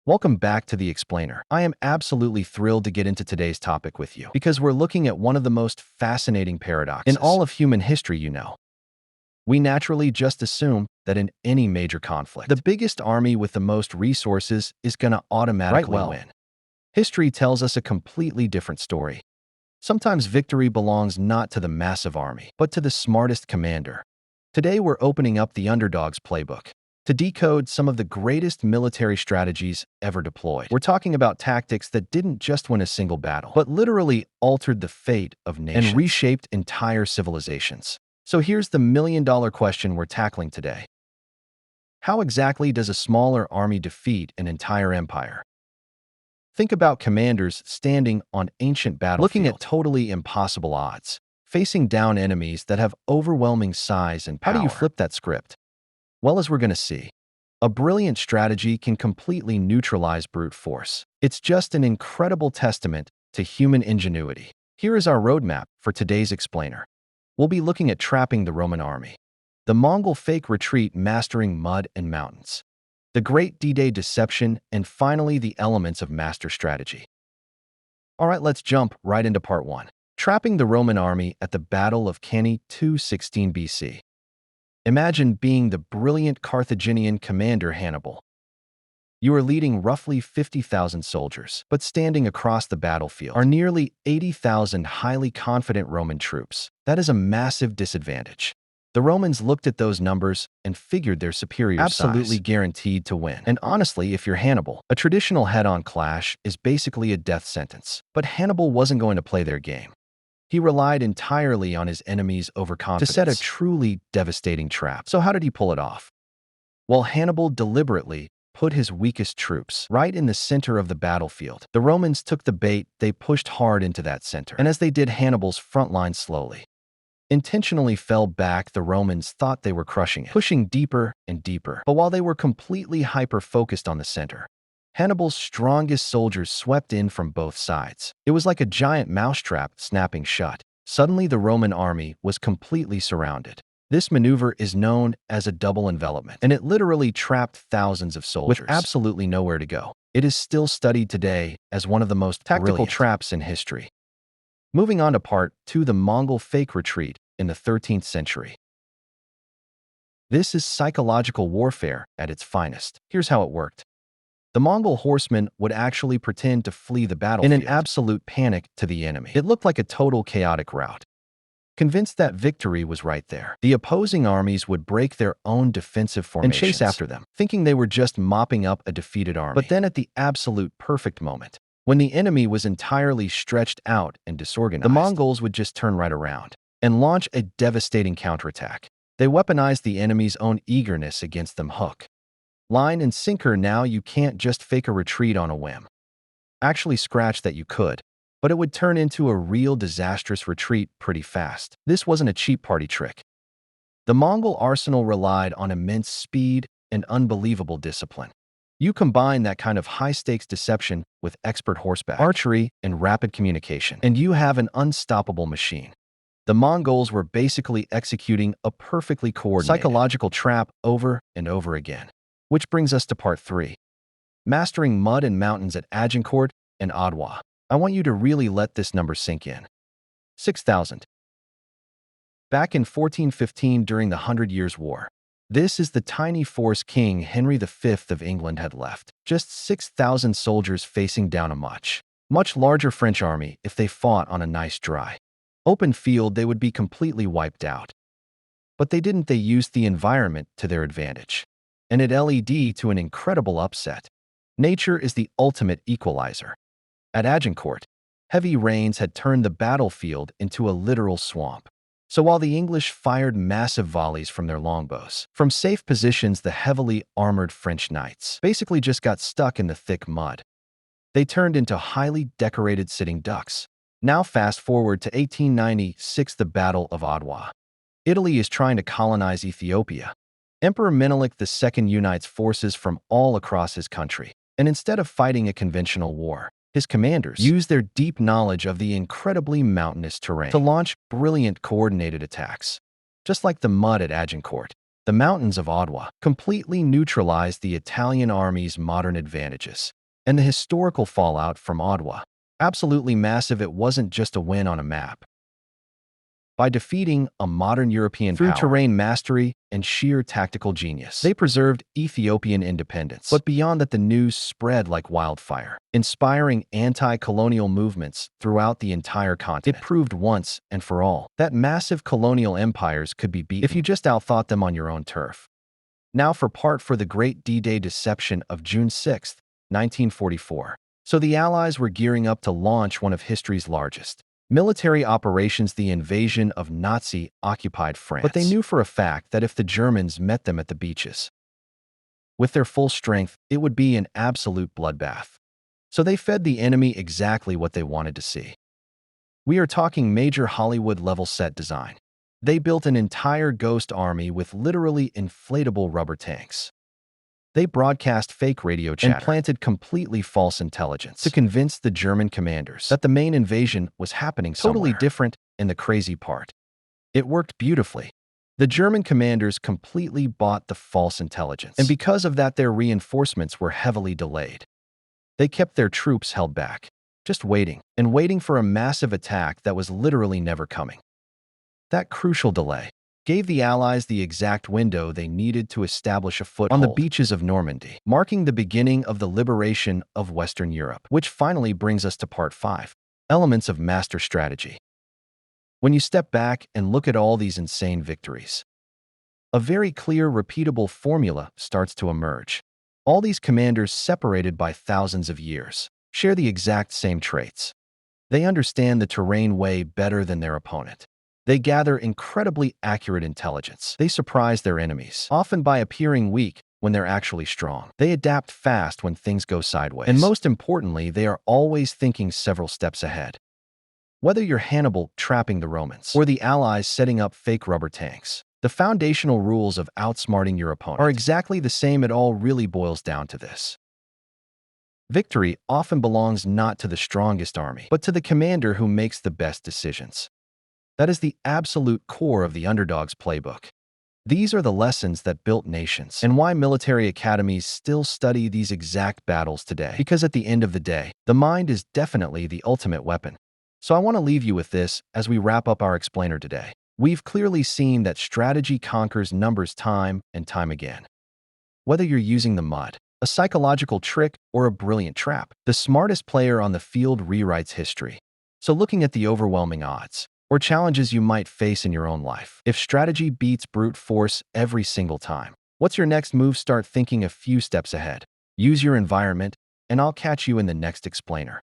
Welcome back to The Explainer. I am absolutely thrilled to get into today's topic with you because we're looking at one of the most fascinating paradoxes in all of human history. We naturally just assume that in any major conflict, the biggest army with the most resources is going to automatically win. History tells us a completely different story. Sometimes victory belongs not to the massive army, but to the smartest commander. Today we're opening up the underdog's playbook to decode some of the greatest military strategies ever deployed. We're talking about tactics that didn't just win a single battle, but literally altered the fate of nations and reshaped entire civilizations. So here's the million-dollar question we're tackling today. How exactly does a smaller army defeat an entire empire? Think about commanders standing on ancient battlefields, looking at totally impossible odds, facing down enemies that have overwhelming size and power. How do you flip that script? Well, as we're going to see, a brilliant strategy can completely neutralize brute force. It's just an incredible testament to human ingenuity. Here is our roadmap for today's explainer. We'll be looking at trapping the Roman army, the Mongol fake retreat mastering mud and mountains, the Great D-Day deception, and finally the elements of master strategy. All right, let's jump right into part 1. Trapping the Roman army at the Battle of Cannae 216 BC. Imagine being the brilliant Carthaginian commander Hannibal. You are leading roughly 50,000 soldiers, but standing across the battlefield are nearly 80,000 highly confident Roman troops. That is a massive disadvantage. The Romans looked at those numbers and figured their superior absolutely guaranteed to win. And honestly, if you're Hannibal, a traditional head-on clash is basically a death sentence. But Hannibal wasn't going to play their game. He relied entirely on his enemies' overconfidence to set a truly devastating trap. So how did he pull it off? Well, Hannibal deliberately put his weakest troops right in the center of the battlefield. The Romans took the bait, they pushed hard into that center. And as they did, Hannibal's front line slowly, intentionally fell back. The Romans thought they were crushing it, pushing deeper and deeper. But while they were completely hyper-focused on the center, Hannibal's strongest soldiers swept in from both sides. It was like a giant mousetrap snapping shut. Suddenly, the Roman army was completely surrounded. This maneuver is known as a double envelopment, and it literally trapped thousands of soldiers with absolutely nowhere to go. It is still studied today as one of the most tactical traps in history. Moving on to part 2, the Mongol fake retreat in the 13th century. This is psychological warfare at its finest. Here's how it worked. The Mongol horsemen would actually pretend to flee the battlefield in an absolute panic to the enemy. It looked like a total chaotic rout. Convinced that victory was right there, the opposing armies would break their own defensive formations and chase after them, thinking they were just mopping up a defeated army. But then at the absolute perfect moment, when the enemy was entirely stretched out and disorganized, the Mongols would just turn right around and launch a devastating counterattack. They weaponized the enemy's own eagerness against them hook, line, and sinker. Now you can't just fake a retreat on a whim. Actually, scratch that, you could, but it would turn into a real disastrous retreat pretty fast. This wasn't a cheap party trick. The Mongol arsenal relied on immense speed and unbelievable discipline. You combine that kind of high-stakes deception with expert horseback, archery, and rapid communication, and you have an unstoppable machine. The Mongols were basically executing a perfectly coordinated psychological trap over and over again. Which brings us to part 3. Mastering mud and mountains at Agincourt and Adwa. I want you to really let this number sink in. 6,000. Back in 1415 during the 100 Years' War, this is the tiny force King Henry V of England had left. Just 6,000 soldiers facing down a much larger French army. If they fought on a nice dry, open field, they would be completely wiped out. But they didn't. They used the environment to their advantage, and it led to an incredible upset. Nature is the ultimate equalizer. At Agincourt, heavy rains had turned the battlefield into a literal swamp. So while the English fired massive volleys from their longbows, from safe positions, the heavily armored French knights basically just got stuck in the thick mud. They turned into highly decorated sitting ducks. Now fast forward to 1896, the Battle of Adwa. Italy is trying to colonize Ethiopia. Emperor Menelik II unites forces from all across his country, and instead of fighting a conventional war, his commanders used their deep knowledge of the incredibly mountainous terrain to launch brilliant coordinated attacks. Just like the mud at Agincourt, The mountains of Adwa completely neutralized the Italian army's modern advantages. And the historical fallout from Adwa, absolutely massive. It wasn't just a win on a map. By defeating a modern European power through terrain mastery and sheer tactical genius, they preserved Ethiopian independence. But beyond that, the news spread like wildfire, inspiring anti-colonial movements throughout the entire continent. It proved once and for all that massive colonial empires could be beaten if you just outthought them on your own turf. Now for the Great D-Day deception of June 6, 1944. So the Allies were gearing up to launch one of history's largest military operations, the invasion of Nazi-occupied France. But they knew for a fact that if the Germans met them at the beaches with their full strength, it would be an absolute bloodbath. So they fed the enemy exactly what they wanted to see. We are talking major Hollywood-level set design. They built an entire ghost army with literally inflatable rubber tanks. They broadcast fake radio chatter and planted completely false intelligence to convince the German commanders that the main invasion was happening somewhere totally different. In the crazy part, it worked beautifully. The German commanders completely bought the false intelligence, and because of that, their reinforcements were heavily delayed. They kept their troops held back, just waiting and waiting for a massive attack that was literally never coming. That crucial delay gave the Allies the exact window they needed to establish a foothold on the beaches of Normandy, marking the beginning of the liberation of Western Europe, which finally brings us to Part 5, Elements of Master Strategy. When you step back and look at all these insane victories, a very clear, repeatable formula starts to emerge. All these commanders, separated by thousands of years, share the exact same traits. They understand the terrain way better than their opponent. They gather incredibly accurate intelligence. They surprise their enemies, often by appearing weak when they're actually strong. They adapt fast when things go sideways. And most importantly, they are always thinking several steps ahead. Whether you're Hannibal trapping the Romans or the Allies setting up fake rubber tanks, the foundational rules of outsmarting your opponent are exactly the same. It all really boils down to this. Victory often belongs not to the strongest army, but to the commander who makes the best decisions. That is the absolute core of the underdog's playbook. These are the lessons that built nations, and why military academies still study these exact battles today. Because at the end of the day, the mind is definitely the ultimate weapon. So I want to leave you with this as we wrap up our explainer today. We've clearly seen that strategy conquers numbers time and time again. Whether you're using the mud, a psychological trick, or a brilliant trap, the smartest player on the field rewrites history. So looking at the overwhelming odds, or challenges you might face in your own life, if strategy beats brute force every single time, what's your next move? Start thinking a few steps ahead. Use your environment, and I'll catch you in the next explainer.